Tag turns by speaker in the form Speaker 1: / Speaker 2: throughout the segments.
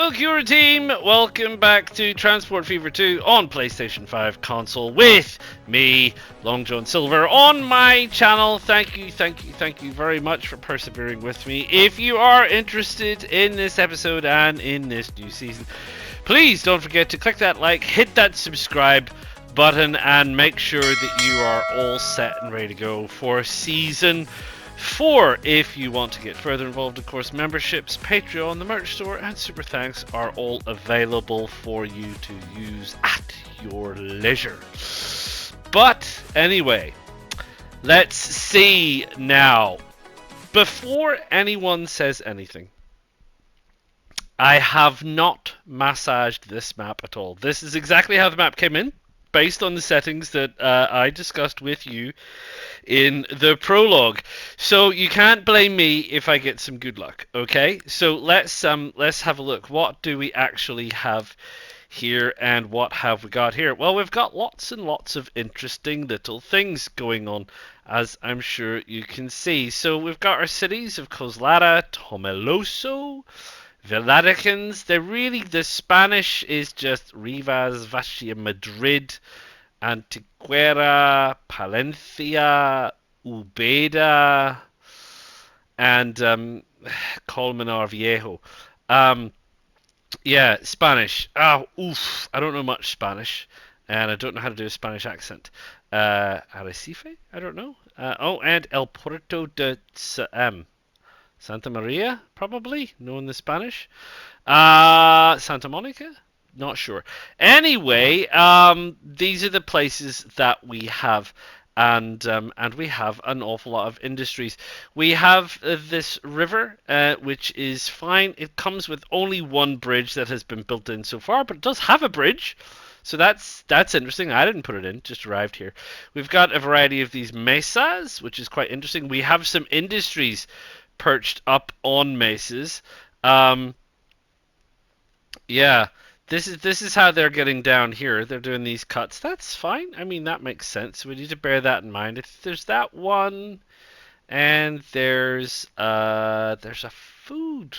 Speaker 1: Hello, Cura team! Welcome back to Transport Fever 2 on PlayStation 5 Console with me, Long John Silver, on my channel. Thank you very much for persevering with me. If you are interested in this episode and in this new season, please don't forget to click that like, hit that subscribe button, and make sure that you are all set and ready to go for Season 4. If you want to get further involved, of course, memberships, Patreon, the merch store, and super thanks are all available for you to use at your leisure. But anyway, let's see now. Before anyone says anything, I have not massaged this map at all. This is exactly how the map came in, based on the settings that I discussed with you in the prologue. So you can't blame me if I get some good luck, okay? So let's have a look. What do we actually have here, and what have we got here? Well, we've got lots and lots of interesting little things going on, as I'm sure you can see. So we've got our cities of Coslada, Tomelloso, Villaricans. The Spanish is just Rivas, Valencia, Madrid, Antequera, Palencia, Ubeda, and Colmenar Viejo. Yeah, Spanish. Oof. I don't know much Spanish, and I don't know how to do a Spanish accent. Arrecife? I don't know. And El Puerto de Santa Maria, probably, knowing the Spanish. Santa Monica? Not sure. Anyway, these are the places that we have, and we have an awful lot of industries. We have this river, which is fine. It comes with only one bridge that has been built in so far, but it does have a bridge. So that's interesting. I didn't put it in, just arrived here. We've got a variety of these mesas, which is quite interesting. We have some industries perched up on mesas. Yeah, this is how they're getting down here. They're doing these cuts. That's fine. I mean, that makes sense. We need to bear that in mind. If there's that one, and there's a food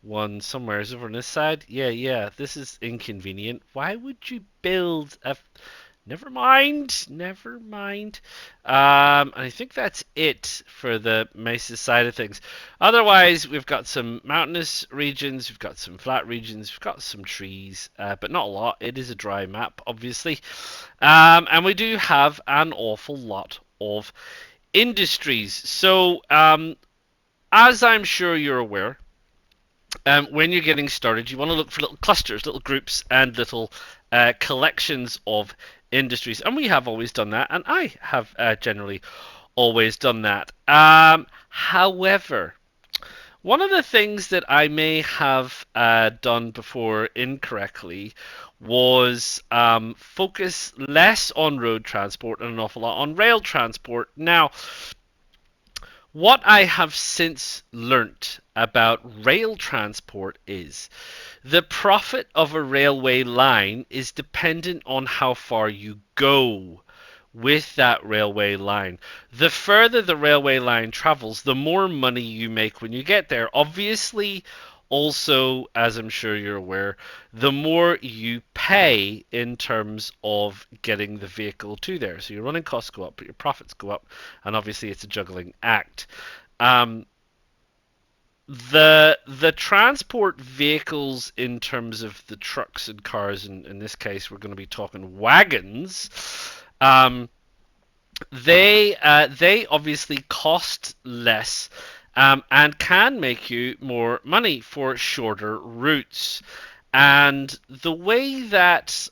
Speaker 1: one somewhere. Is it over on this side? Yeah. This is inconvenient. Why would you build a? Never mind. I think that's it for the Mesa side of things. Otherwise, we've got some mountainous regions, we've got some flat regions, we've got some trees, but not a lot. It is a dry map, obviously. And we do have an awful lot of industries. So, as I'm sure you're aware, when you're getting started, you want to look for little clusters, little groups, and little collections of industries, and we have always done that, and I have generally always done that. However, one of the things that I may have done before incorrectly was focus less on road transport and an awful lot on rail transport. Now, what I have since learnt about rail transport is the profit of a railway line is dependent on how far you go with that railway line. The further the railway line travels, the more money you make when you get there. Obviously, also, as I'm sure you're aware, the more you pay in terms of getting the vehicle to there. So your running costs go up, but your profits go up, and obviously it's a juggling act. The transport vehicles in terms of the trucks and cars, and in this case we're going to be talking wagons, they obviously cost less, and can make you more money for shorter routes. And the way that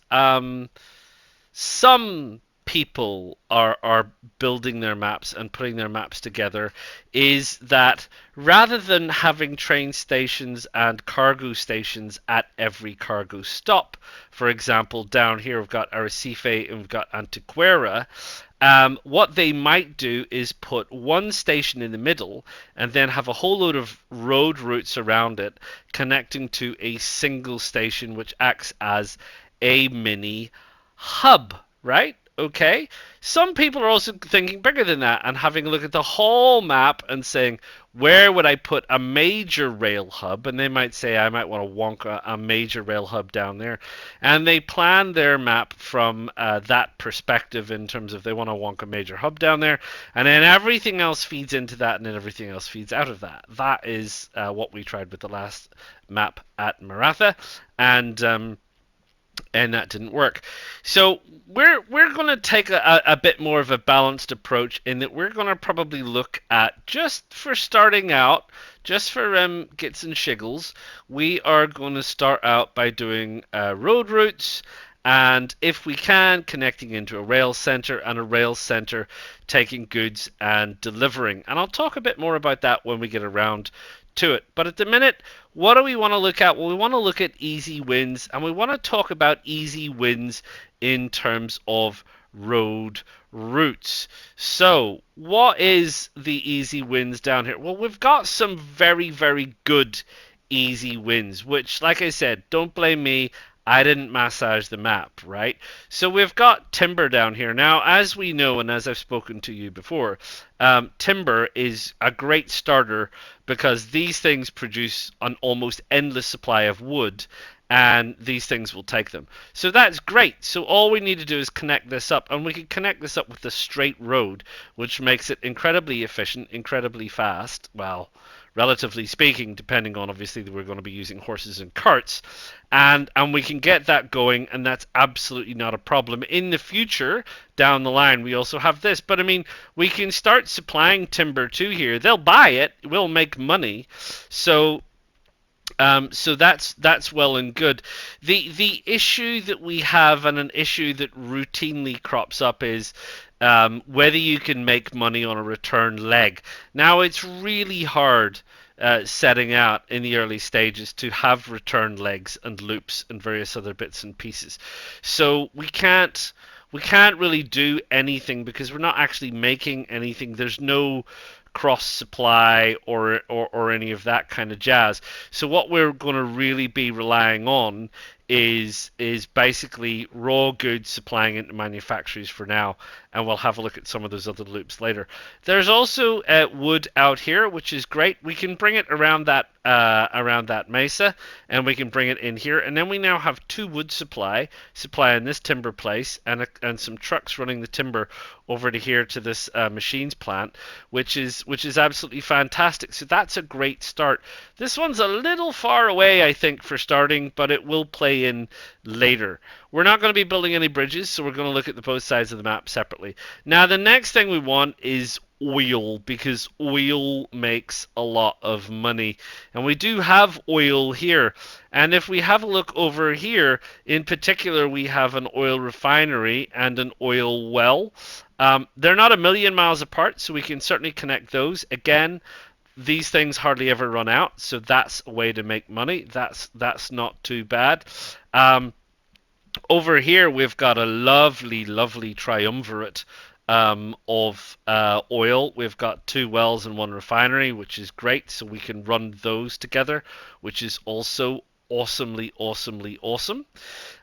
Speaker 1: some people are building their maps and putting their maps together is that rather than having train stations and cargo stations at every cargo stop, for example, down here we've got Arrecife and we've got Antequera, what they might do is put one station in the middle and then have a whole load of road routes around it connecting to a single station which acts as a mini hub, right? okay. Some people are also thinking bigger than that and having a look at the whole map and saying, where would I put a major rail hub? And they might say, I might want to wonk a major rail hub down there. And they plan their map from that perspective in terms of they want to wonk a major hub down there. And then everything else feeds into that, and then everything else feeds out of that. That is what we tried with the last map at Maratha. And that didn't work. So we're going to take a bit more of a balanced approach in that we're going to probably look at, just for starting out, just for gits and shiggles, we are going to start out by doing road routes, and if we can, connecting into a rail center, and a rail center taking goods and delivering. And I'll talk a bit more about that when we get around to it. But at the minute, what do we want to look at? Well, we want to look at easy wins, and we want to talk about easy wins in terms of road routes. So, what is the easy wins down here? Well, we've got some very, very good easy wins, which, like I said, don't blame me. I didn't massage the map, right? So we've got timber down here. Now, as we know, and as I've spoken to you before, timber is a great starter because these things produce an almost endless supply of wood, and these things will take them. So that's great. So all we need to do is connect this up, and we can connect this up with the straight road, which makes it incredibly efficient, incredibly fast. Well, relatively speaking, depending on, obviously, that we're going to be using horses and carts, and we can get that going, and that's absolutely not a problem. In the future, down the line, we also have this, but I mean, we can start supplying timber to here. They'll buy it, we'll make money, so that's well and good. The issue that we have, and an issue that routinely crops up, is whether you can make money on a return leg. Now, it's really hard setting out in the early stages to have return legs and loops and various other bits and pieces. So we can't really do anything because we're not actually making anything. There's no cross supply or any of that kind of jazz. So what we're going to really be relying on is basically raw goods supplying into manufacturers for now, and we'll have a look at some of those other loops later. There's also wood out here, which is great. We can bring it around that mesa, and we can bring it in here, and then we now have two wood supplying this timber place, and some trucks running the timber over to here to this machines plant, which is absolutely fantastic. So that's a great start. This one's a little far away, I think, for starting, but it will play in later. We're not going to be building any bridges, so we're going to look at the both sides of the map separately. Now, the next thing we want is oil, because oil makes a lot of money, and we do have oil here. And if we have a look over here, in particular, we have an oil refinery and an oil well. They're not a million miles apart, so we can certainly connect those. Again, these things hardly ever run out, so that's a way to make money. That's not too bad. Over here, we've got a lovely, lovely triumvirate of oil. We've got two wells and one refinery, which is great, so we can run those together, which is also awesomely, awesomely awesome.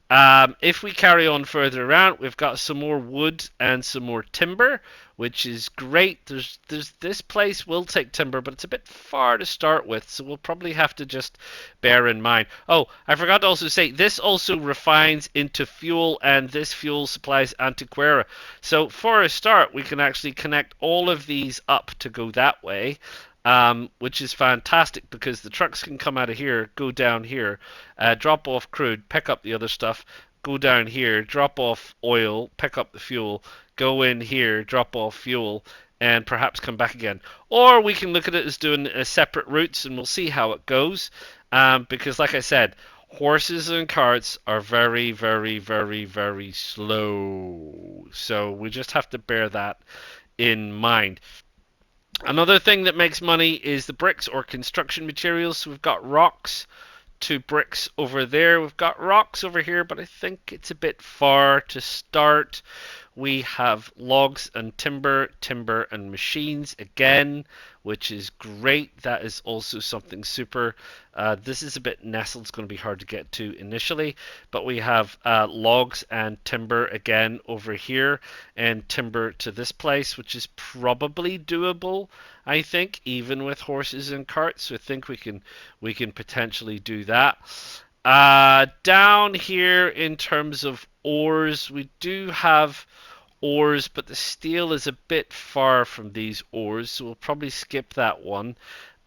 Speaker 1: If we carry on further around, we've got some more wood and some more timber, which is great. There's this place will take timber, but it's a bit far to start with, so we'll probably have to just bear in mind. Oh, I forgot to also say, this also refines into fuel, and this fuel supplies Antequera. So for a start, we can actually connect all of these up to go that way. Which is fantastic because the trucks can come out of here, go down here, drop off crude, pick up the other stuff, go down here, drop off oil, pick up the fuel, go in here, drop off fuel, and perhaps come back again. Or we can look at it as doing separate routes, and we'll see how it goes. Because, like I said, horses and carts are very, very, very, very slow. So we just have to bear that in mind. Another thing that makes money is the bricks or construction materials. So we've got rocks to bricks over there. We've got rocks over here, but I think it's a bit far to start. we have logs and timber and machines again, which is great. That is also something super. This is a bit nestled, it's going to be hard to get to initially, but we have logs and timber again over here, and timber to this place, which is probably doable, I think, even with horses and carts. So I think we can potentially do that. Down here in terms of ores, we do have ores, but the steel is a bit far from these ores, so we'll probably skip that one.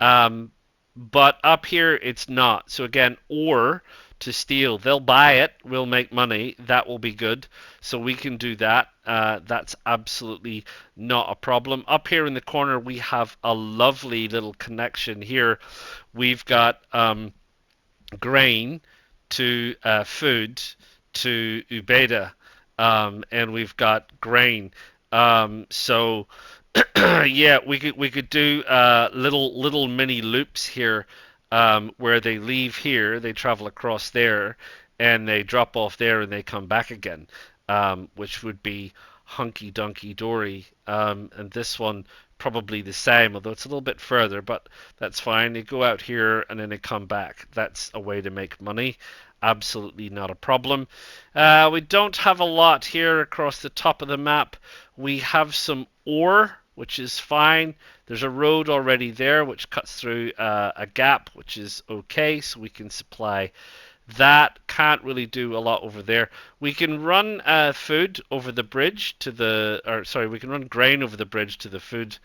Speaker 1: Um, but up here, it's not. So again, ore to steel, they'll buy it, we'll make money, that will be good. So we can do that. That's absolutely not a problem. Up here in the corner, we have a lovely little connection here. We've got grain to food to Ubeda, and we've got grain. So yeah, we could do little mini loops here, where they leave here, they travel across there, and they drop off there, and they come back again, which would be hunky dunky dory. And this one probably the same, although it's a little bit further, but that's fine. They go out here and then they come back. That's a way to make money. Absolutely not a problem. We don't have a lot here across the top of the map. We have some ore, which is fine. There's a road already there which cuts through a gap, which is okay, so we can supply that. Can't really do a lot over there. We can run food over the bridge to the, or sorry, we can run grain over the bridge to the food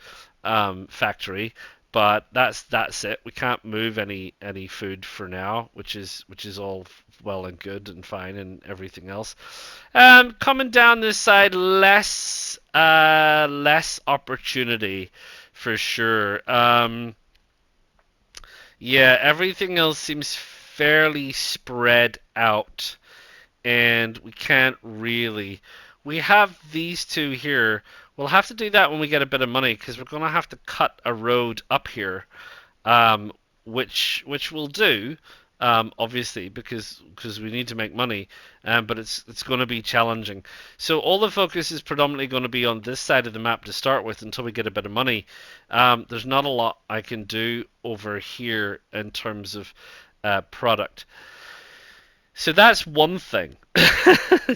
Speaker 1: factory, but that's it. We can't move any food for now, which is all well and good and fine and everything else. Coming down this side, less opportunity for sure. Yeah, everything else seems fairly spread out, and we can't really. We have these two here. We'll have to do that when we get a bit of money, because we're going to have to cut a road up here, which we'll do, obviously, because we need to make money, but it's going to be challenging. So all the focus is predominantly going to be on this side of the map to start with until we get a bit of money. There's not a lot I can do over here in terms of product. So that's one thing.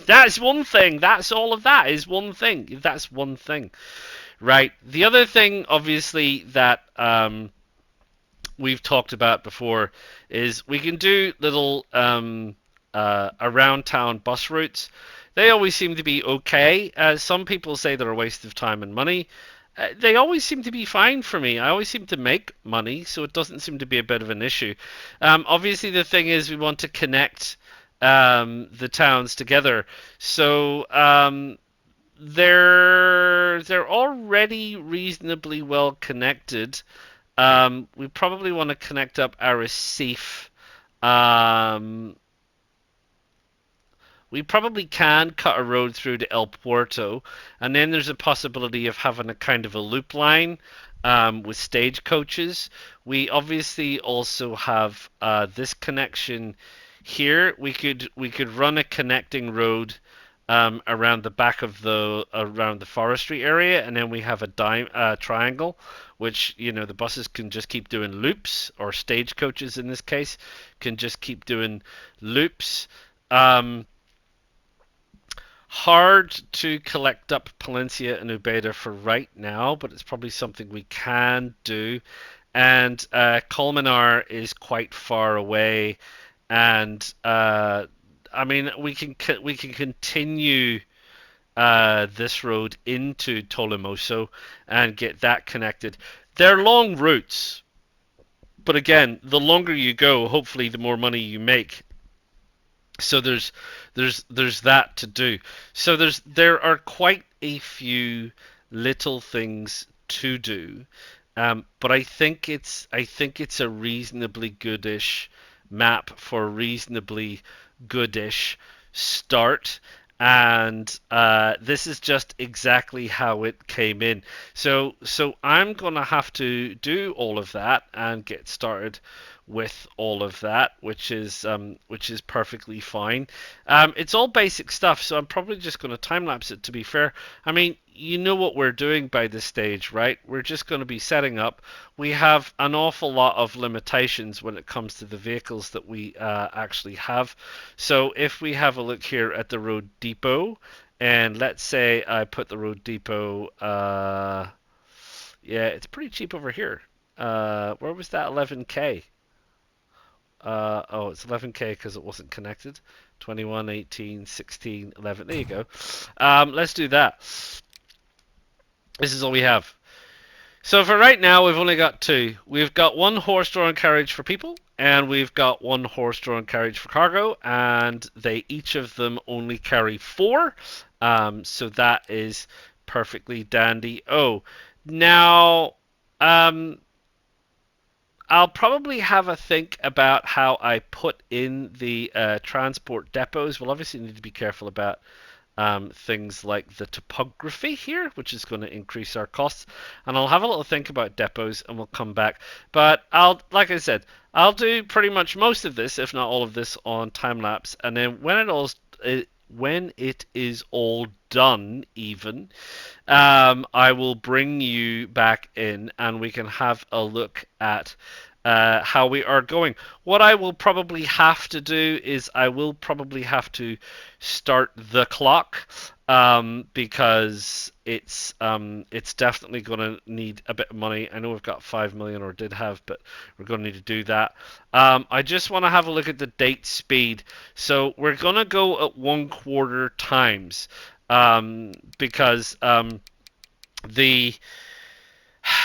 Speaker 1: That's one thing. That's all of that is one thing. That's one thing. Right. The other thing, obviously, that we've talked about before is we can do little around town bus routes. They always seem to be okay. Some people say they're a waste of time and money. They always seem to be fine for me. I always seem to make money, so it doesn't seem to be a bit of an issue. Obviously, the thing is we want to connect the towns together. So they're already reasonably well connected. We probably want to connect up Arrecife. We probably can cut a road through to El Puerto, and then there's a possibility of having a kind of a loop line with stagecoaches. We obviously also have this connection here. We could run a connecting road around the back of around the forestry area, and then we have a triangle, which the buses can just keep doing loops, or stagecoaches in this case can just keep doing loops. Hard to collect up Palencia and Ubeda for right now, but it's probably something we can do. And Colmenar is quite far away, and I mean we can continue this road into Tolomoso and get that connected. They're long routes, but again, the longer you go, hopefully the more money you make. So there's that to do. So there are quite a few little things to do, but I think it's a reasonably goodish map for a reasonably goodish start. And this is just exactly how it came in. So I'm gonna have to do all of that and get started with all of that, which is perfectly fine. It's all basic stuff, so I'm probably just going to time lapse it. To be fair, I mean, you know what we're doing by this stage, right? We're just going to be setting up. We have an awful lot of limitations when it comes to the vehicles that we actually have. So if we have a look here at the road depot, and let's say I put the road depot, yeah, it's pretty cheap over here. Where was that 11k? Oh, it's 11k because it wasn't connected. 21, 18, 16, 11. There you go. Let's do that. This is all we have. So for right now, we've only got two. We've got one horse-drawn carriage for people, and we've got one horse-drawn carriage for cargo, and they each of them only carry four. So that is perfectly dandy. Oh, now, I'll probably have a think about how I put in the transport depots. We'll obviously need to be careful about things like the topography here, which is going to increase our costs. And I'll have a little think about depots, and we'll come back. But like I said, I'll do pretty much most of this, if not all of this, on time lapse. And then when it is all done, even, I will bring you back in, and we can have a look at how we are going. What I will probably have to do is I will probably have to start the clock, because it's definitely going to need a bit of money. I know we've got 5 million, or did have, but we're going to need to do that. I just want to have a look at the date speed. So we're going to go at 1/4 times, because the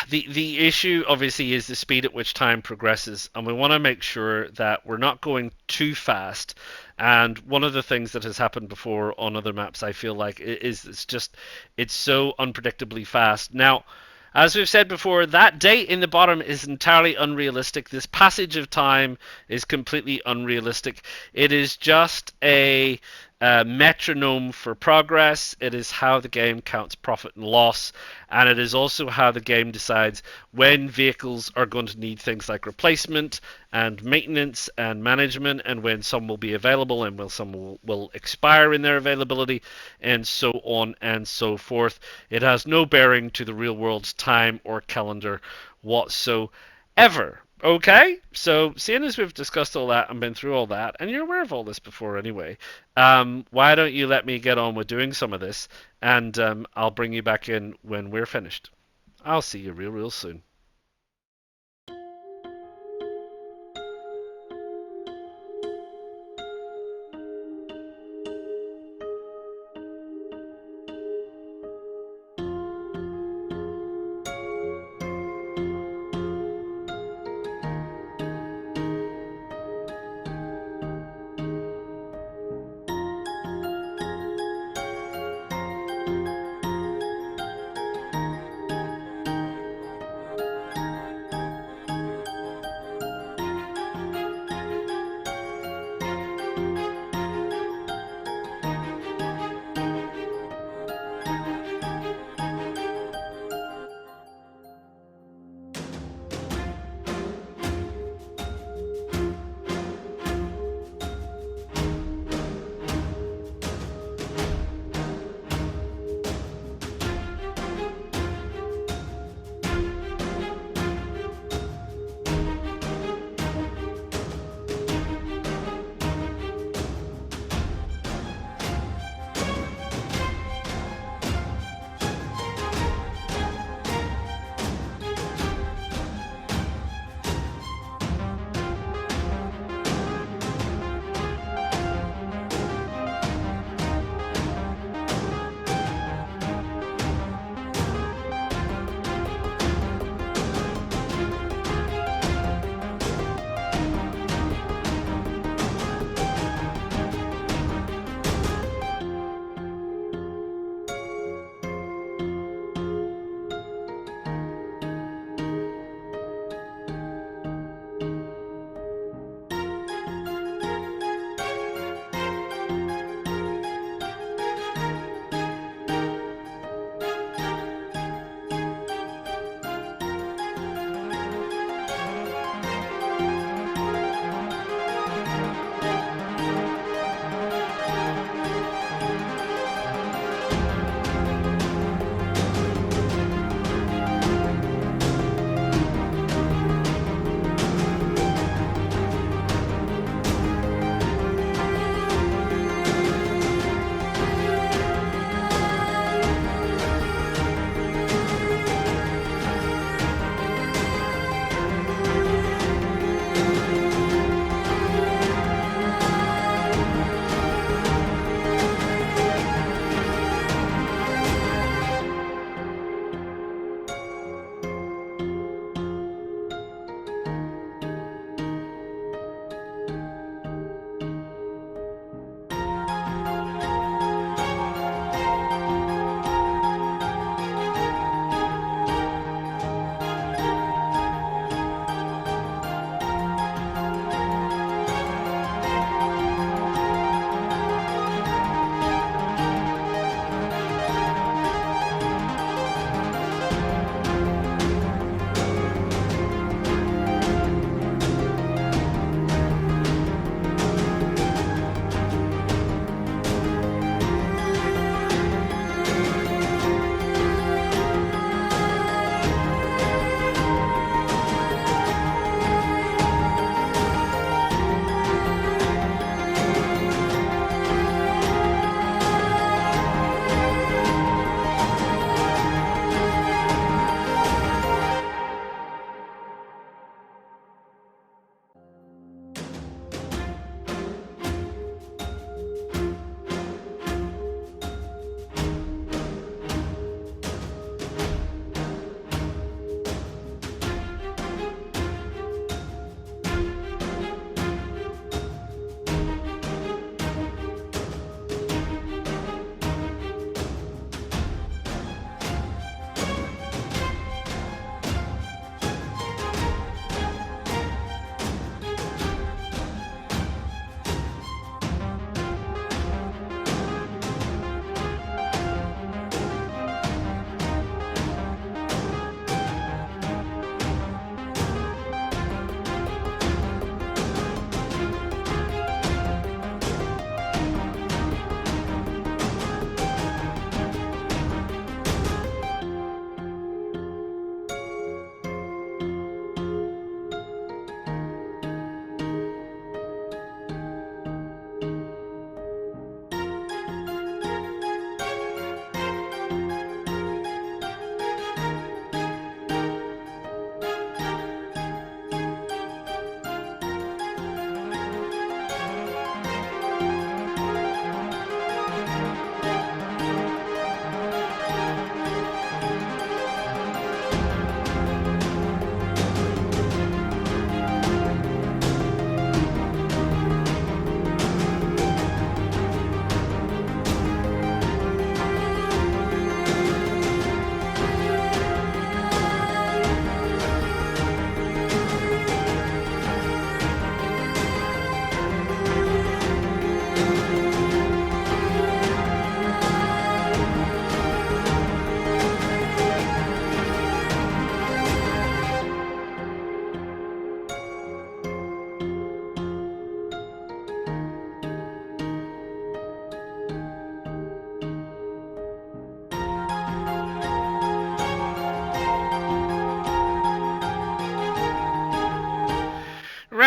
Speaker 1: the issue obviously is the speed at which time progresses, and we want to make sure that we're not going too fast. And one of the things that has happened before on other maps, I feel like, is it's so unpredictably fast. Now, as we've said before, that date in the bottom is entirely unrealistic. This passage of time is completely unrealistic. It is just a metronome for progress. It is how the game counts profit and loss, and it is also how the game decides when vehicles are going to need things like replacement and maintenance and management, and when some will be available and when some will expire in their availability, and so on and so forth. It has no bearing to the real world's time or calendar whatsoever. Okay, so seeing as we've discussed all that and been through all that, and you're aware of all this before anyway, why don't you let me get on with doing some of this, and I'll bring you back in when we're finished. I'll see you real soon.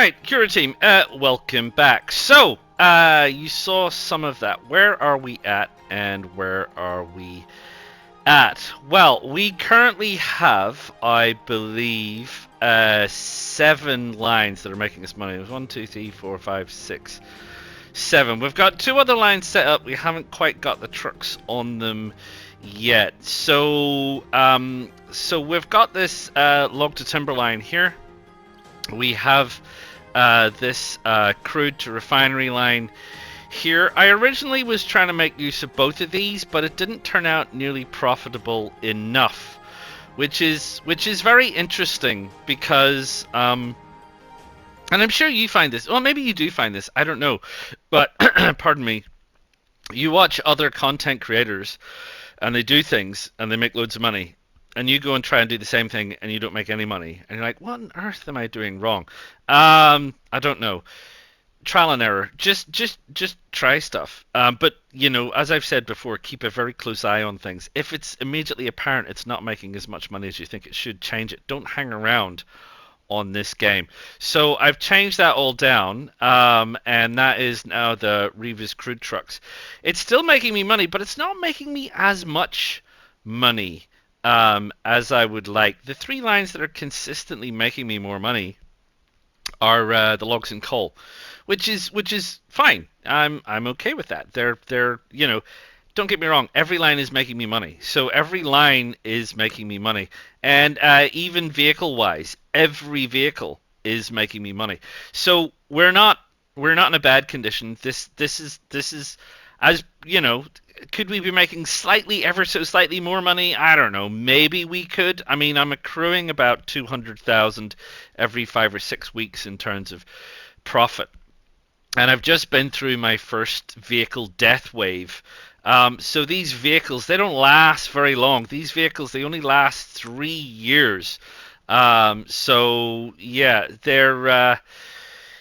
Speaker 1: Right, Cura team, welcome back. So, you saw some of that. Where are we at, and where are we at? Well, we currently have, I believe, 7 lines that are making us money. There's 1, 2, 3, 4, 5, 6, 7. We've got 2 other lines set up. We haven't quite got the trucks on them yet. So, we've got this log to timber line here. We have this crude to refinery line here. I originally was trying to make use of both of these, but it didn't turn out nearly profitable enough, which is very interesting because and I'm sure you find this. Well, maybe you do find this. I don't know, but pardon me. You watch other content creators, and they do things, and they make loads of money. And you go and try and do the same thing, and you don't make any money. And you're like, what on earth am I doing wrong? I don't know. Trial and error. Just try stuff. But, you know, as I've said before, keep a very close eye on things. If it's immediately apparent it's not making as much money as you think it should, change it. Don't hang around on this game. So I've changed that all down, and that is now the Revis crude trucks. It's still making me money, but it's not making me as much money as I would like. The 3 lines that are consistently making me more money are the logs and coal, which is fine. I'm okay with that. They're you know, don't get me wrong. Every line is making me money, so every line is making me money, and even vehicle wise, every vehicle is making me money. So we're not in a bad condition. This is as you know. Could we be making ever so slightly more money? I don't know. Maybe we could. I mean, I'm accruing about 200,000 every 5 or 6 weeks in terms of profit. And I've just been through my first vehicle death wave. So these vehicles, they don't last very long. These vehicles, they only last 3 years. So yeah, they're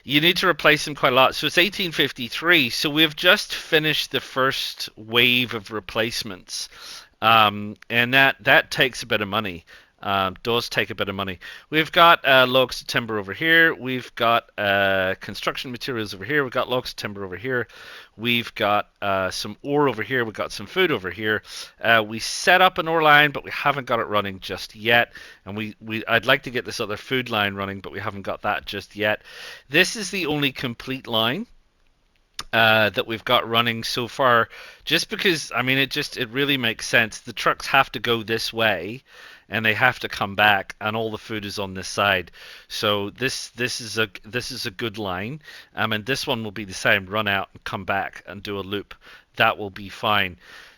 Speaker 1: you need to replace them quite a lot. So it's 1853. So we've just finished the first wave of replacements, and that takes a bit of money. Does take a bit of money. We've got logs to timber over here. We've got construction materials over here. We've got logs to timber over here. We've got some ore over here. We've got some food over here. We set up an ore line, but we haven't got it running just yet. And I'd like to get this other food line running, but we haven't got that just yet. This is the only complete line that we've got running so far, just because, I mean, it really makes sense. The trucks have to go this way, and they have to come back, and all the food is on this side. So this is a good line, and this one will be the same. Run out and come back and do a loop. That will be fine.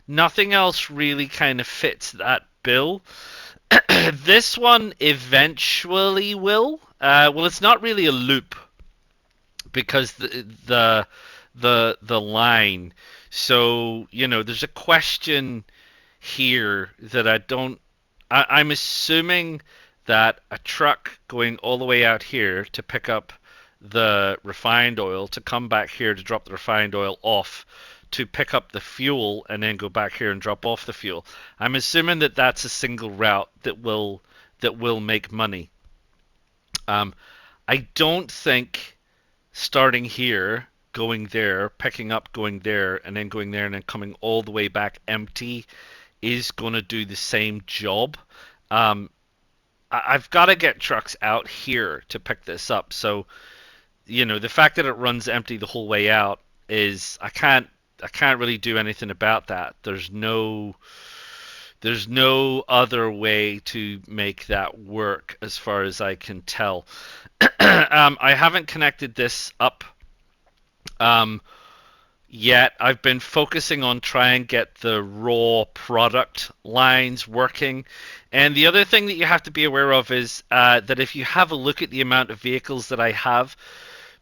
Speaker 1: Nothing else really kind of fits that bill. This one eventually will. Well, it's not really a loop because the line. So, you know, there's a question here that I'm assuming that a truck going all the way out here to pick up the refined oil, to come back here to drop the refined oil off, to pick up the fuel, and then go back here and drop off the fuel. I'm assuming that that's a single route that will make money. I don't think starting here, going there, picking up, going there, and then going there, and then coming all the way back empty is going to do the same job. I've got to get trucks out here to pick this up. So, you know, the fact that it runs empty the whole way out is I can't really do anything about that. There's no other way to make that work as far as I can tell. I haven't connected this up yet. I've been focusing on trying to get the raw product lines working. And the other thing that you have to be aware of is that if you have a look at the amount of vehicles that I have,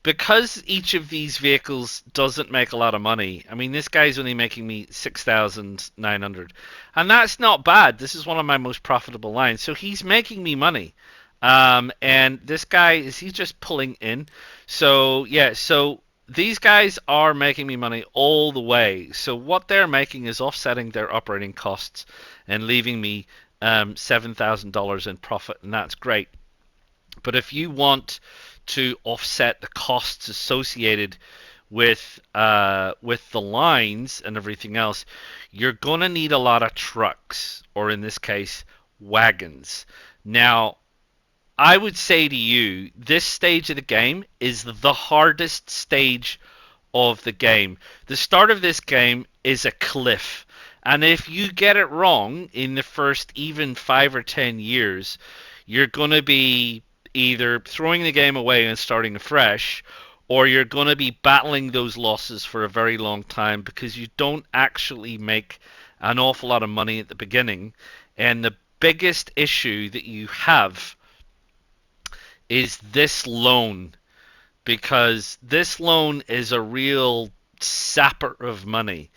Speaker 1: because each of these vehicles doesn't make a lot of money. I mean, this guy's only making me 6,900, and that's not bad. This is one of my most profitable lines, so he's making me money. And this guy he's just pulling in. So yeah, so these guys are making me money all the way. So what they're making is offsetting their operating costs and leaving me $7,000 in profit, and that's great. But if you want to offset the costs associated with the lines and everything else, you're gonna need a lot of trucks, or in this case, wagons. Now, I would say to you, this stage of the game is the hardest stage of the game. The start of this game is a cliff. And if you get it wrong in the first even 5 or 10 years, you're going to be either throwing the game away and starting afresh, or you're going to be battling those losses for a very long time because you don't actually make an awful lot of money at the beginning. And the biggest issue that you have is this loan, because this loan is a real sapper of money.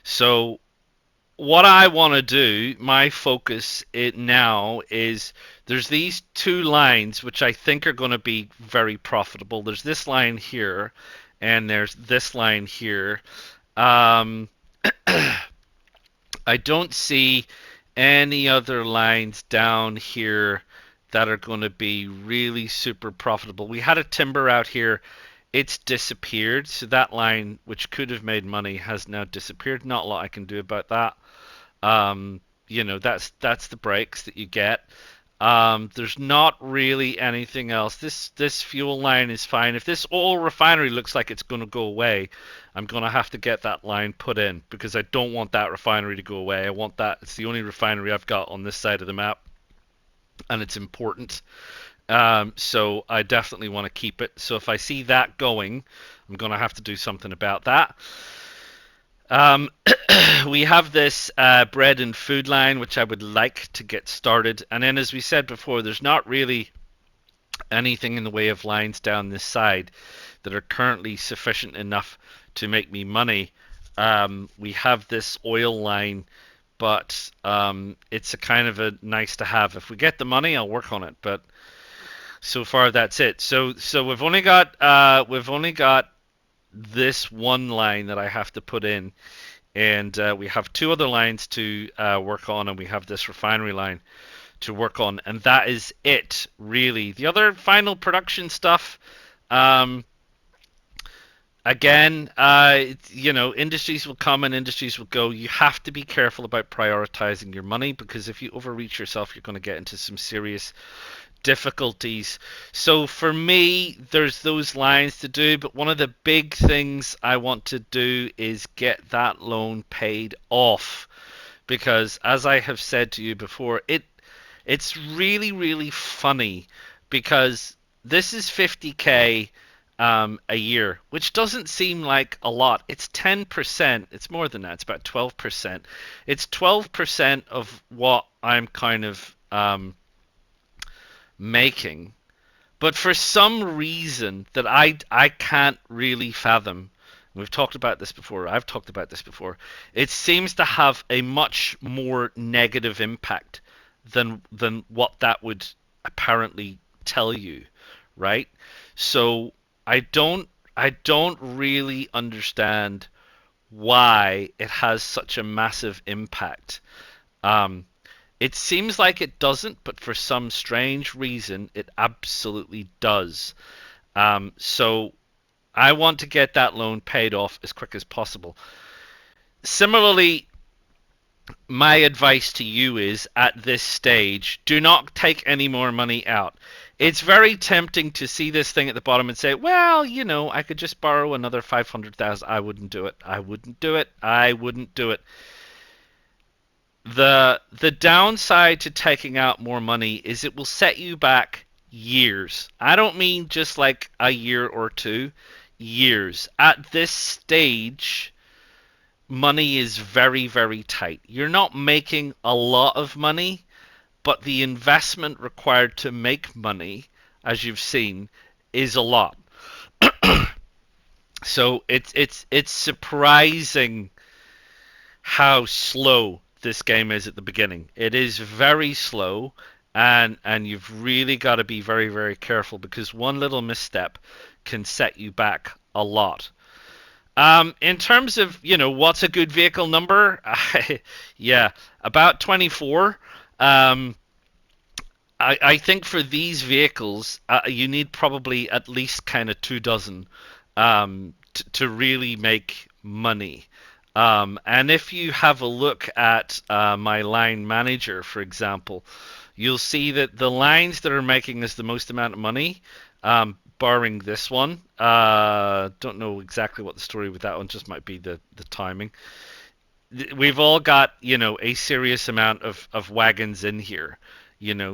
Speaker 1: So what I want to do, my focus it now is there's these two lines which I think are going to be very profitable. There's this line here, and there's this line here. Um, I don't see any other lines down here that are going to be really super profitable. We had a timber out here. It's disappeared. So that line, which could have made money, has now disappeared. Not a lot I can do about that. That's the breaks that you get. There's not really anything else. This fuel line is fine. If this oil refinery looks like it's going to go away, I'm going to have to get that line put in because I don't want that refinery to go away. I want that. It's the only refinery I've got on this side of the map, and it's important. So I definitely want to keep it. So if I see that going, I'm going to have to do something about that. We have this bread and food line, which I would like to get started. And then, as we said before, there's not really anything in the way of lines down this side that are currently sufficient enough to make me money. We have this oil line, but it's a kind of a nice to have. If we get the money, I'll work on it. But so far, that's it. So we've only got this one line that I have to put in, and we have two other lines to work on, and we have this refinery line to work on, and that is it, really. The other final production stuff, again, industries will come and industries will go. You have to be careful about prioritizing your money, because if you overreach yourself, you're going to get into some serious difficulties. So for me, there's those lines to do, but one of the big things I want to do is get that loan paid off, because as I have said to you before, it's really, really funny, because this is 50k a year, which doesn't seem like a lot. It's 10%. It's more than that. It's about 12%. It's 12% of what I'm kind of making, but for some reason that I can't really fathom, we've talked about this before, I've talked about this before, it seems to have a much more negative impact than what that would apparently tell you, right? So I don't really understand why it has such a massive impact. It seems like it doesn't, but for some strange reason, it absolutely does. So I want to get that loan paid off as quick as possible. Similarly, my advice to you is, at this stage, do not take any more money out. It's very tempting to see this thing at the bottom and say, well, I could just borrow another 500,000. I wouldn't do it. I wouldn't do it. I wouldn't do it. The downside to taking out more money is it will set you back years. I don't mean just like a year or two, years. At this stage, money is very, very tight. You're not making a lot of money, but the investment required to make money, as you've seen, is a lot. So it's surprising how slow this game is at the beginning. It is very slow, and you've really got to be very, very careful, because one little misstep can set you back a lot. In terms of, what's a good vehicle number? Yeah, about 24. I think for these vehicles, you need probably at least kind of 2 dozen to really make money. And if you have a look at my line manager, for example, you'll see that the lines that are making us the most amount of money, barring this one, don't know exactly what the story with that one, just might be the timing. We've all got, a serious amount of wagons in here,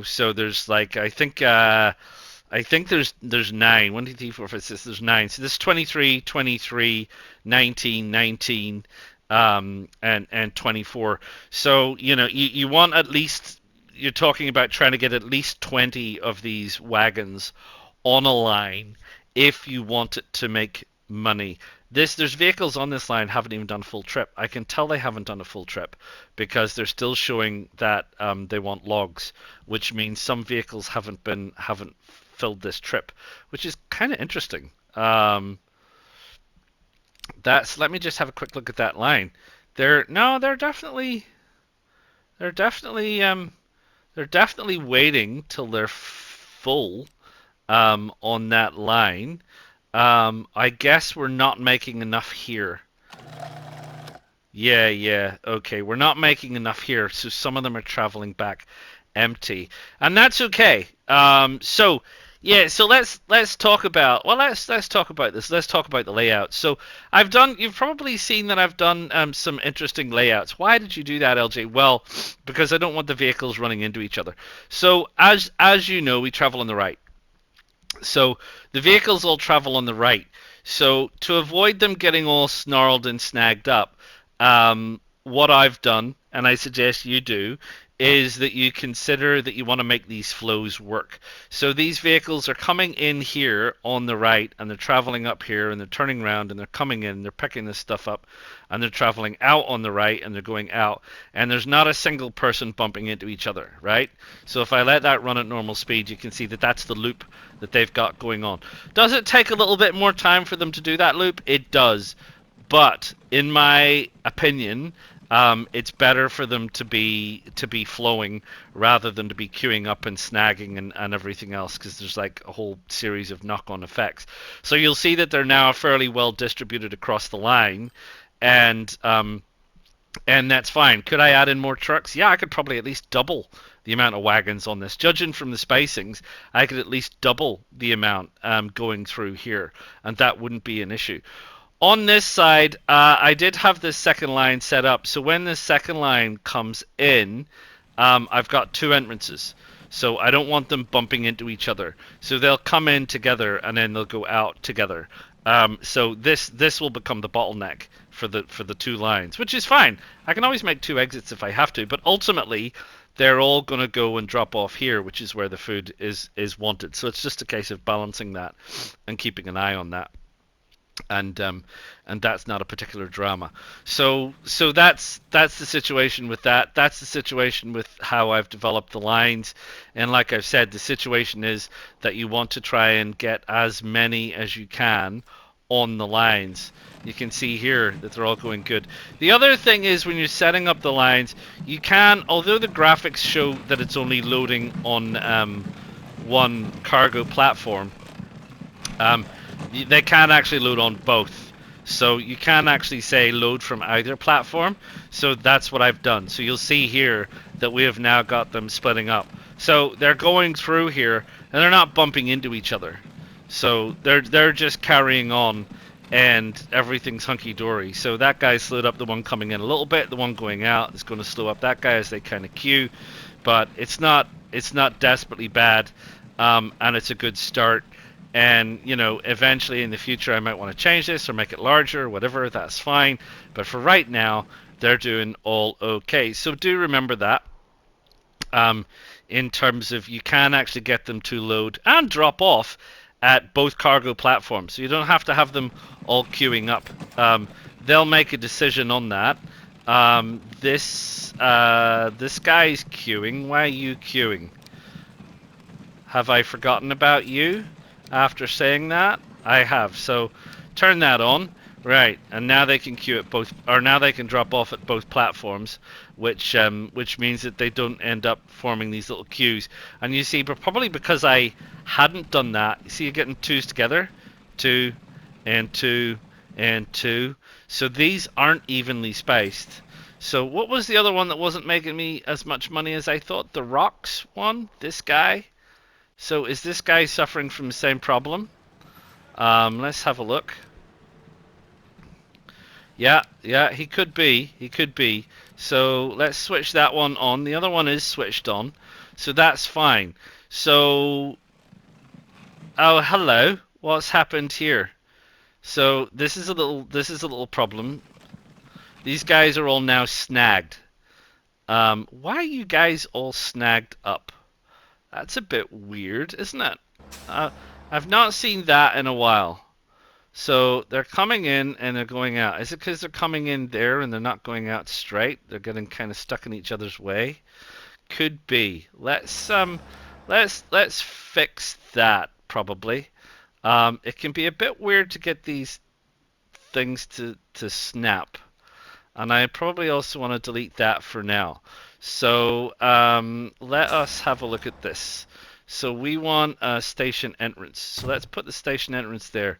Speaker 1: so there's like, I think there's nine. 1, 2, 3, 4, 5, 6. There's nine. So this is 23, 23, 19, 19, and 24. So you want at least, you're talking about trying to get at least 20 of these wagons on a line if you want it to make money. There's vehicles on this line haven't even done a full trip. I can tell they haven't done a full trip because they're still showing that they want logs, which means some vehicles haven't filled this trip, which is kind of interesting. That's Let me just have a quick look at that line. They're no, they're definitely they're definitely waiting till they're full on that line. I guess we're not making enough here. Yeah, yeah. Okay, we're not making enough here, so some of them are traveling back empty, and that's okay. So yeah, so let's talk about let's talk about this. Let's talk about the layout. So you've probably seen that I've done some interesting layouts. Why did you do that, LJ? Well, because I don't want the vehicles running into each other. So as you know, we travel on the right. So the vehicles all travel on the right. So to avoid them getting all snarled and snagged up, what I've done, and I suggest you do, is that you consider that you want to make these flows work. So these vehicles are coming in here on the right, and they're traveling up here, and they're turning around, and they're coming in, and they're picking this stuff up, and they're traveling out on the right, and they're going out, and there's not a single person bumping into each other, right? So if I let that run at normal speed, you can see that that's the loop that they've got going on. Does it take a little bit more time for them to do that loop? It does. But in my opinion, it's better for them to be flowing rather than to be queuing up and snagging and everything else, because there's like a whole series of knock-on effects. So you'll see that they're now fairly well distributed across the line, and that's fine. Could I add in more trucks? Yeah, I could probably at least double the amount of wagons on this. Judging from the spacings, I could at least double the amount going through here, and that wouldn't be an issue. On this side, I did have this second line set up. So when the second line comes in, I've got two entrances. So I don't want them bumping into each other. So they'll come in together and then they'll go out together. So this will become the bottleneck for the two lines, which is fine. I can always make two exits if I have to, but ultimately they're all going to go and drop off here, which is where the food is wanted. So it's just a case of balancing that and keeping an eye on that. And that's not a particular drama. So that's the situation with that. That's the situation with how I've developed the lines. And like I've said, the situation is that you want to try and get as many as you can on the lines. You can see here that they're all going good. The other thing is when you're setting up the lines, you can, although the graphics show that it's only loading on one cargo platform, they can actually load on both. So you can actually say load from either platform. So that's what I've done. So you'll see here that we have now got them splitting up. So they're going through here and they're not bumping into each other. So they're just carrying on and everything's hunky-dory. So that guy slowed up the one coming in a little bit. The one going out is going to slow up that guy as they kind of queue. But it's not desperately bad, and it's a good start. And eventually in the future I might want to change this or make it larger or whatever. That's fine, but for right now they're doing all okay. So do remember that in terms of you can actually get them to load and drop off at both cargo platforms, so you don't have to have them all queuing up. They'll make a decision on that. This guy's queuing. Why are you queuing? Have I forgotten about you? After saying that, I have. So turn that on. Right, and now they can queue at both, or now they can drop off at both platforms, which means that they don't end up forming these little queues. And you see, but probably because I hadn't done that, you see, you're getting twos together, two, and two, and two. So these aren't evenly spaced. So what was the other one that wasn't making me as much money as I thought? The rocks one, this guy. So is this guy suffering from the same problem? Let's have a look. Yeah, yeah, he could be. He could be. So let's switch that one on. The other one is switched on. So that's fine. So, oh, hello. What's happened here? So this is a little problem. These guys are all now snagged. Why are you guys all snagged up? That's a bit weird, isn't it? I've not seen that in a while. So they're coming in and they're going out. Is it because they're coming in there and they're not going out straight? They're getting kind of stuck in each other's way. Could be. Let's fix that probably. It can be a bit weird to get these things to snap, and I probably also want to delete that for now. So let us have a look at this. So we want a station entrance. So let's put the station entrance there.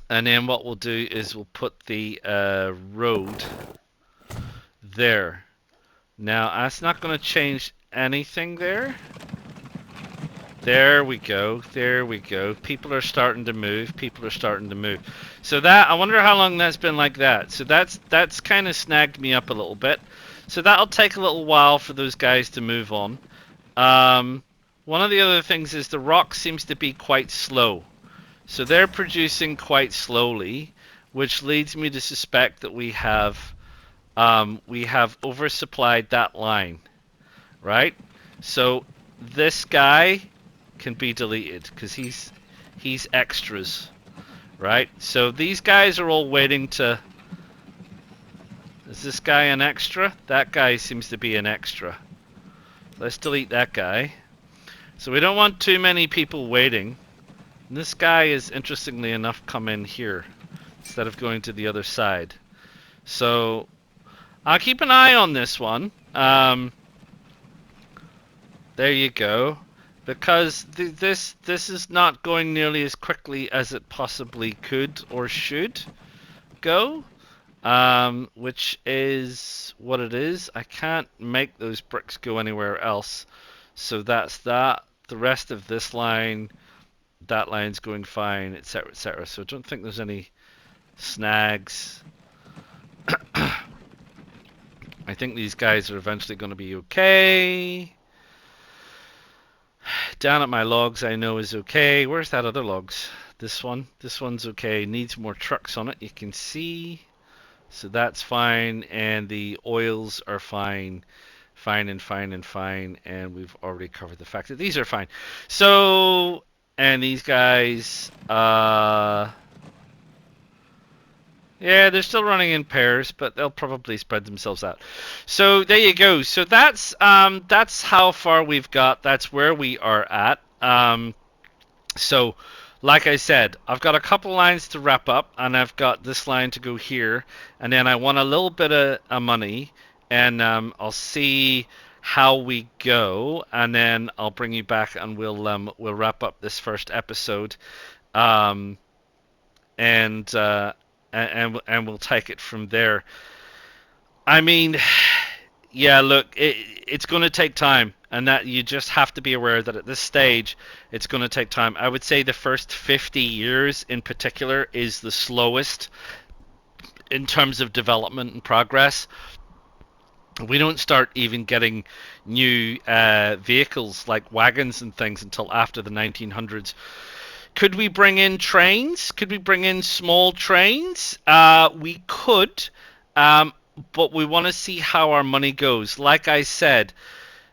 Speaker 1: And then what we'll do is we'll put the road there. Now that's not going to change anything there. There we go. There we go. People are starting to move. People are starting to move. So that, I wonder how long that's been like that. So that's kind of snagged me up a little bit. So that'll take a little while for those guys to move on. One of the other things is the rock seems to be quite slow. So they're producing quite slowly, which leads me to suspect that we have oversupplied that line, right? So this guy can be deleted because he's extras, right? So these guys are all waiting to. Is this guy an extra? That guy seems to be an extra. Let's delete that guy. So we don't want too many people waiting. And this guy is, interestingly enough, come in here instead of going to the other side. So I'll keep an eye on this one. There you go. Because this is not going nearly as quickly as it possibly could or should go. Which is what it is. I can't make those bricks go anywhere else. So that's that. The rest of this line, that line's going fine, etc., etc. So I don't think there's any snags. I think these guys are eventually going to be okay. Down at my logs, I know is okay. Where's that other logs? This one. This one's okay. Needs more trucks on it, you can see. So that's fine. And the oils are fine. Fine and fine and fine. And we've already covered the fact that these are fine. So, and these guys, yeah, they're still running in pairs, but they'll probably spread themselves out. So there you go. So that's how far we've got. That's where we are at. So, like I said, I've got a couple lines to wrap up, and I've got this line to go here, and then I want a little bit of money, and I'll see how we go, and then I'll bring you back, and we'll wrap up this first episode, and we'll take it from there. I mean, yeah, look, it's going to take time, and that you just have to be aware that at this stage, it's going to take time. I would say the first 50 years in particular is the slowest in terms of development and progress. We don't start even getting new vehicles like wagons and things until after the 1900s. Could we bring in trains? Could we bring in small trains? We could, but we want to see how our money goes. Like I said,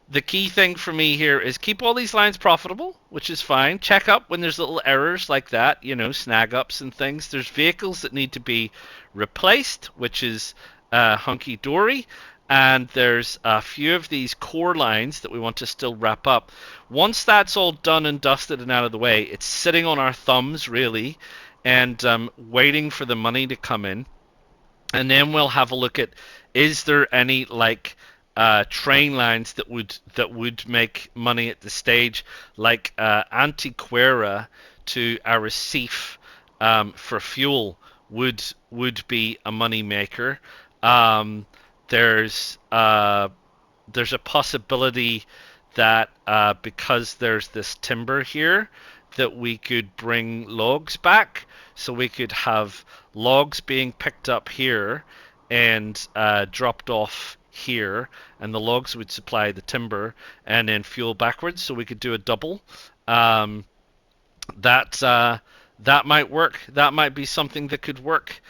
Speaker 1: the key thing for me here is keep all these lines profitable, which is fine. Check up when there's little errors like that, you know, snag ups and things. There's vehicles that need to be replaced, which is hunky-dory. And there's a few of these core lines that we want to still wrap up. Once that's all done and dusted and out of the way, it's sitting on our thumbs, really, and waiting for the money to come in. And then we'll have a look at, is there any like train lines that would make money at the stage, like Antiquera to Arrecife for fuel would be a money maker. Um, there's there's a possibility that because there's this timber here, that we could bring logs back, so we could have logs being picked up here and dropped off here, and the logs would supply the timber and then fuel backwards, so we could do a double. Um, that might work. That might be something that could work.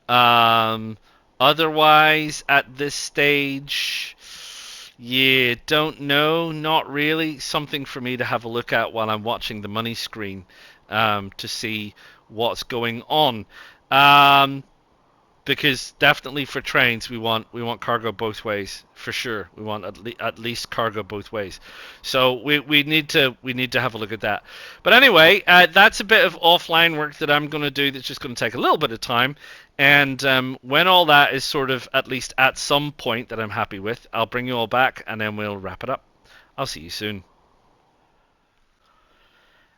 Speaker 1: Um, Otherwise, at this stage, yeah, don't know. Not really. Something for me to have a look at while I'm watching the money screen to see what's going on. Um, because definitely for trains we want cargo both ways for sure. We want at least cargo both ways. So we need to have a look at that. But anyway, that's a bit of offline work that I'm going to do. That's just going to take a little bit of time. And when all that is sort of at least at some point that I'm happy with, I'll bring you all back and then we'll wrap it up. I'll see you soon.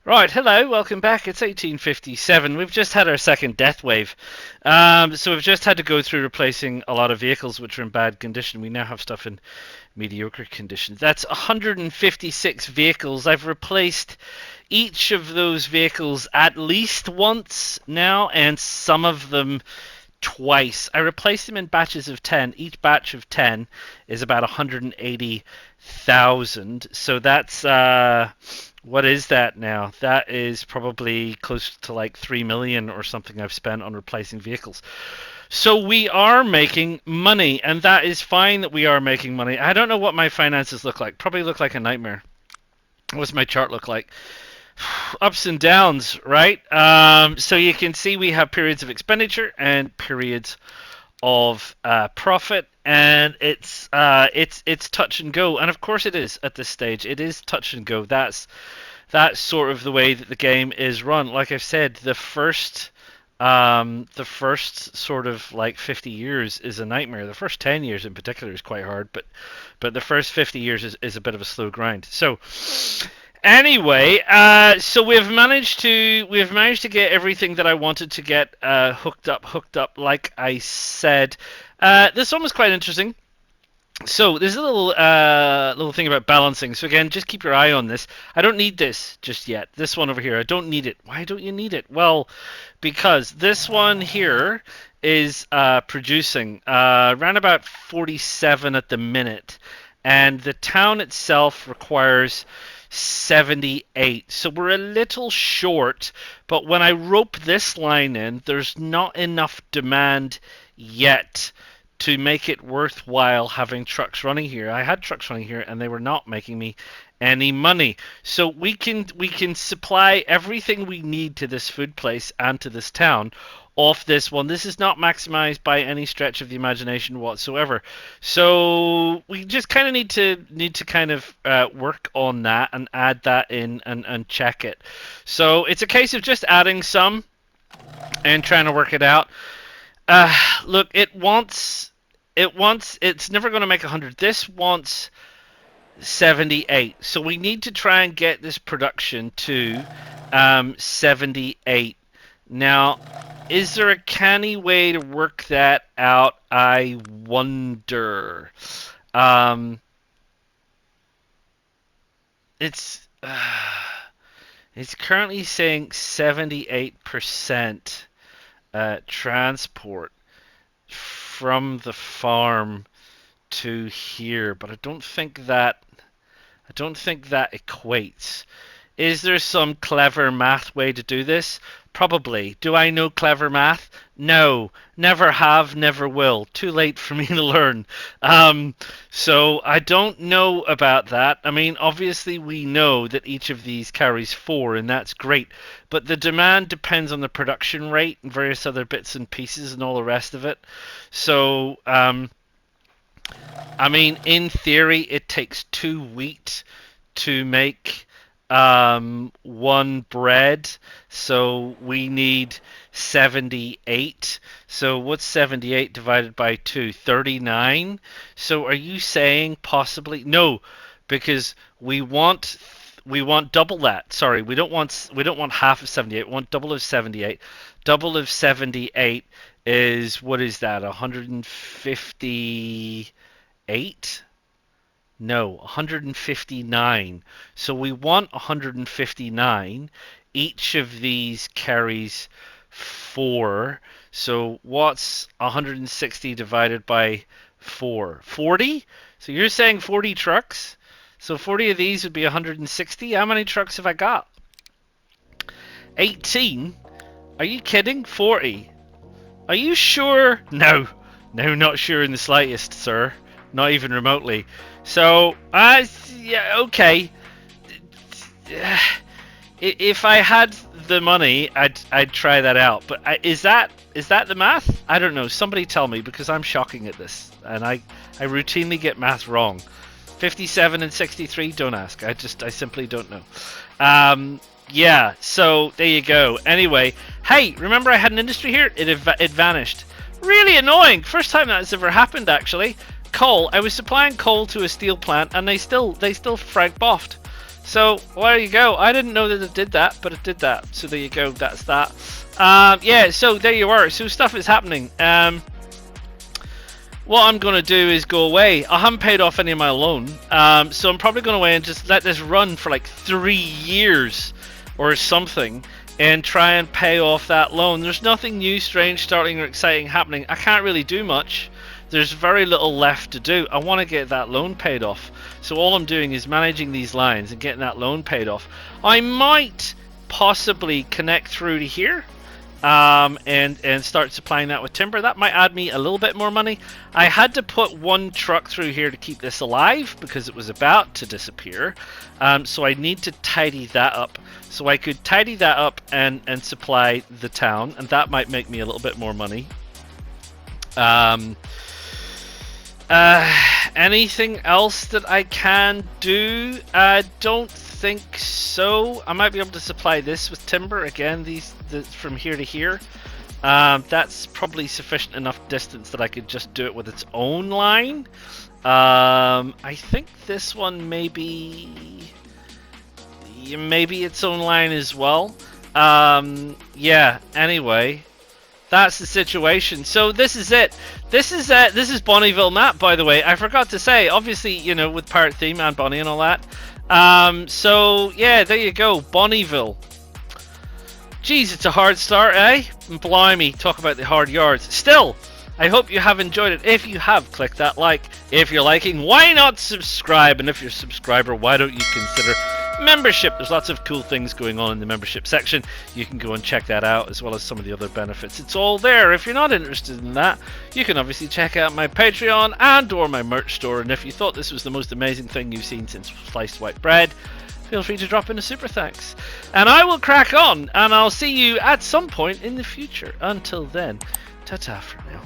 Speaker 1: Right, hello, welcome back. It's 1857. We've just had our second death wave. So we've just had to go through replacing a lot of vehicles which are in bad condition. We now have stuff in mediocre condition. That's 156 vehicles. I've replaced each of those vehicles at least once now, and some of them twice. I replaced them in batches of 10. Each batch of 10 is about 180,000. So that's what is that now? That is probably close to like 3 million or something I've spent on replacing vehicles. So we are making money, and that is fine that we are making money. I don't know what my finances look like. Probably look like a nightmare. What's my chart look like? Ups and downs, right? So you can see we have periods of expenditure and periods of profit, and it's touch and go, and of course it is at this stage. It is touch and go. That's sort of the way that the game is run. Like I've said, the first sort of like 50 years is a nightmare. The first 10 years in particular is quite hard, but the first 50 years is a bit of a slow grind. So anyway, so we've managed to get everything that I wanted to get hooked up. Like I said, this one was quite interesting. So there's a little thing about balancing. So again, just keep your eye on this. I don't need this just yet. This one over here, I don't need it. Why don't you need it? Well, because this one here is producing around about 47 at the minute, and the town itself requires 78. So we're a little short, but when I rope this line in, there's not enough demand yet to make it worthwhile having trucks running here. I had trucks running here and they were not making me any money. So we can supply everything we need to this food place and to this town off this one. This is not maximized by any stretch of the imagination whatsoever. So we just kind of need to kind of work on that and add that in and check it. So it's a case of just adding some and trying to work it out. Look, it's never going to make 100. This wants 78. So we need to try and get this production to 78. Now, is there a canny way to work that out? I wonder. It's currently saying 78% transport from the farm to here, but I don't think that equates. Is there some clever math way to do this? Probably. Do I know clever math? No. Never have, never will. Too late for me to learn. So I don't know about that. I mean, obviously we know that each of these carries 4, and that's great. But the demand depends on the production rate and various other bits and pieces and all the rest of it. So, I mean, in theory, it takes 2 wheat to make one bread, so we need 78. So what's 78 divided by 2? 39. So are you saying possibly no, because we want double that. Sorry, we don't want half of 78. We want double of 78. Double of 78 is, what is that? 158? No, 159. So we want 159. Each of these carries 4. So what's 160 divided by 4? 40? So you're saying 40 trucks? So 40 of these would be 160. How many trucks have I got? 18? Are you kidding? 40. Are you sure? No. No, not sure in the slightest, sir. Not even remotely. So, yeah, okay. If I had the money, I'd try that out. But is that the math? I don't know. Somebody tell me, because I'm shocking at this, and I routinely get math wrong. 57 and 63. Don't ask. I simply don't know. Yeah. So there you go. Anyway, hey, remember I had an industry here? It vanished. Really annoying. First time that's ever happened, actually. Coal. I was supplying coal to a steel plant, and they still frag boffed. So there you go. I didn't know that it did that, but it did that. So there you go. That's that. Yeah. So there you are. So stuff is happening. What I'm going to do is go away. I haven't paid off any of my loan, so I'm probably going away and just let this run for like 3 years or something, and try and pay off that loan. There's nothing new, strange, startling, or exciting happening. I can't really do much. There's very little left to do. I want to get that loan paid off. So all I'm doing is managing these lines and getting that loan paid off. I might possibly connect through to here, and start supplying that with timber. That might add me a little bit more money. I had to put one truck through here to keep this alive because it was about to disappear. So I need to tidy that up. So I could tidy that up and supply the town, and that might make me a little bit more money. Anything else that I can do? I don't think so. I might be able to supply this with timber again. From here to here. That's probably sufficient enough distance that I could just do it with its own line. I think this one maybe its own line as well. Yeah. Anyway. That's the situation. So this is it. This is Bonneyville map, by the way. I forgot to say, obviously, you know, with pirate theme and Bonnie and all that. So yeah, there you go, Bonneyville. Jeez, it's a hard start, eh? Blimey, talk about the hard yards. Still, I hope you have enjoyed it. If you have, click that like. If you're liking, why not subscribe? And if you're a subscriber, why don't you consider membership? There's lots of cool things going on in the membership section. You can go and check that out, as well as some of the other benefits. It's all there. If you're not interested in that, you can obviously check out my Patreon and or my merch store. And if you thought this was the most amazing thing you've seen since sliced white bread, feel free to drop in a super thanks. And I will crack on, and I'll see you at some point in the future. Until then, ta-ta for now.